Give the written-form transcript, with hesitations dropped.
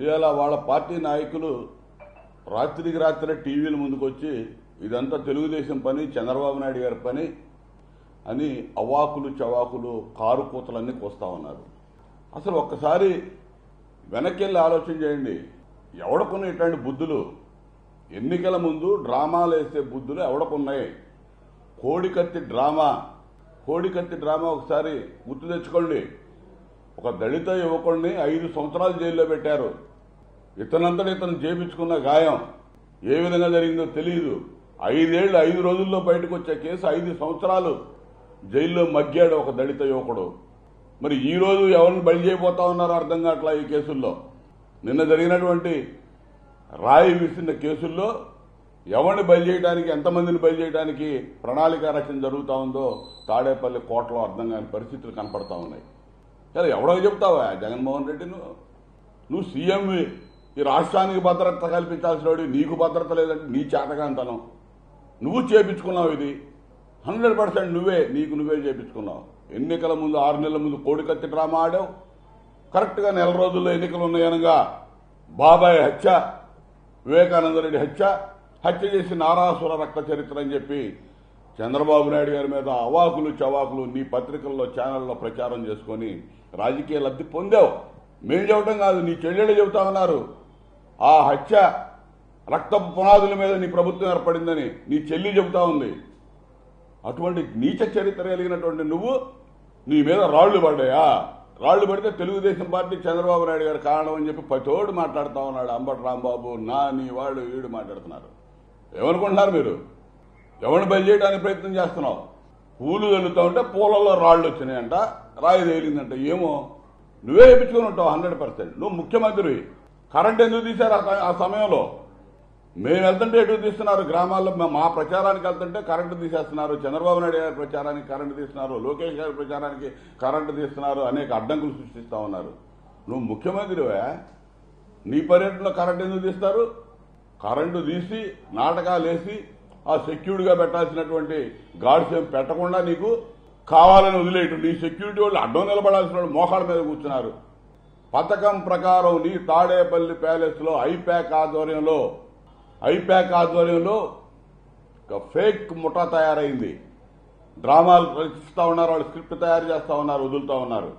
ఇవాళ వాళ్ళ పార్టీ నాయకులు రాత్రికి రాత్రే టీవీల ముందుకు వచ్చి ఇదంతా తెలుగుదేశం పని, చంద్రబాబు నాయుడు గారి పని అని అవాకులు చవాకులు కారు కూతలన్నీ కోస్తా ఉన్నారు. అసలు ఒక్కసారి వెనక్కి వెళ్ళి ఆలోచన చేయండి. ఎవడకున్న ఇట్లాంటి బుద్ధులు? ఎన్నికల ముందు డ్రామాలు వేసే బుద్ధులు ఎవడకున్నాయి? కోడికత్తి డ్రామా ఒకసారి గుర్తు తెచ్చుకోండి. ఒక దళిత యువకుడిని 5 సంవత్సరాలు జైల్లో పెట్టారు. ఇతనంతటి ఇతను చేపించుకున్న గాయం ఏ విధంగా జరిగిందో తెలియదు. 5 రోజుల్లో బయటకు వచ్చే కేసు 5 సంవత్సరాలు జైల్లో మగ్గాడు ఒక దళిత యువకుడు. మరి ఈ రోజు ఎవరిని బలి చేయబోతా ఉన్నారో అర్థం కావట్లా. ఈ కేసుల్లో నిన్న జరిగినటువంటి రాయి విసిరిన కేసుల్లో ఎవరిని బలి చేయడానికి, ఎంతమందిని బలి చేయడానికి ప్రణాళిక రచన జరుగుతూ ఉందో తాడేపల్లి కోటలో అర్థం కాని పరిస్థితులు కనపడతా ఉన్నాయి. సరే, ఎవడో చెప్తావా జగన్మోహన్ రెడ్డి? నువ్వు సీఎం, ఈ రాష్ట్రానికి భద్రత కల్పించాల్సిన వాడు, నీకు భద్రత లేదంటే నీ చేతకాంతనం. నువ్వు చేపించుకున్నావు. ఇది 100% నువ్వే చేపించుకున్నావు. ఎన్నికల ముందు 6 నెలల ముందు కోడికత్తి డ్రామా ఆడావు. కరెక్ట్గా నెల రోజుల్లో ఎన్నికలు ఉన్నాయనగా బాబాయ్ హత్య, వివేకానందరెడ్డి హత్య చేసి నారాసుర రక్త చరిత్ర అని చెప్పి చంద్రబాబు నాయుడు గారి మీద అవాకులు చవాకులు నీ పత్రికల్లో, ఛానల్లో ప్రచారం చేసుకొని రాజకీయ లబ్ధి పొందావు. మేము చెప్పడం కాదు, నీ చెల్లెళ్ళు చెబుతా ఉన్నారు. ఆ హత్య రక్తపు పునాదుల మీద నీ ప్రభుత్వం ఏర్పడిందని నీ చెల్లి చెబుతా ఉంది. అటువంటి నీచ చరిత్ర కలిగినటువంటి నువ్వు, నీ మీద రాళ్లు పడ్డాయా? రాళ్లు పడితే తెలుగుదేశం పార్టీ, చంద్రబాబు నాయుడు గారు కారణం అని చెప్పి ప్రతిోడు మాట్లాడుతూ ఉన్నాడు. అంబటి రాంబాబు, నీ వాళ్ళు వీడు మాట్లాడుతున్నారు. ఏమనుకుంటున్నారు మీరు? ఎవరిని బలి చేయడానికి ప్రయత్నం చేస్తున్నావు? పూలు వెళ్తూ ఉంటే పూలలో రాళ్లు వచ్చినాయంట, రాయి తేలిందంట. ఏమో నువ్వే వేయించుకుని ఉంటావు 100%. నువ్వు ముఖ్యమంత్రి. కరెంట్ ఎందుకు తీశారు ఆ సమయంలో? మేము వెళ్తుంటే ఎటు తీస్తున్నారు? గ్రామాల్లో మా ప్రచారానికి వెళ్తుంటే కరెంటు తీసేస్తున్నారు. చంద్రబాబు నాయుడు గారి ప్రచారానికి కరెంటు తీస్తున్నారు, లోకేష్ గారి ప్రచారానికి కరెంటు తీస్తున్నారు, అనేక అడ్డంకులు సృష్టిస్తా ఉన్నారు. నువ్వు ముఖ్యమంత్రివే, నీ పర్యటనలో కరెంటు ఎందుకు తీస్తారు? కరెంటు తీసి నాటకాలు వేసి ఆ సెక్యూరిటీగా పెట్టాల్సినటువంటి గార్డ్స్ ఏం పెట్టకుండా నీకు కావాలని వదిలేయటం. నీ సెక్యూరిటీ వాళ్ళు అడ్డం నిలబడాల్సిన వాళ్ళు మోకాళ్ళ మీద కూర్చున్నారు. పథకం ప్రకారం నీ తాడేపల్లి ప్యాలెస్ లో ఐపాక్ ఆధ్వర్యంలో ఒక ఫేక్ ముఠా తయారైంది. డ్రామాలు రచిస్తా ఉన్నారు, వాళ్ళు స్క్రిప్ట్ తయారు చేస్తా ఉన్నారు, వదులుతా ఉన్నారు.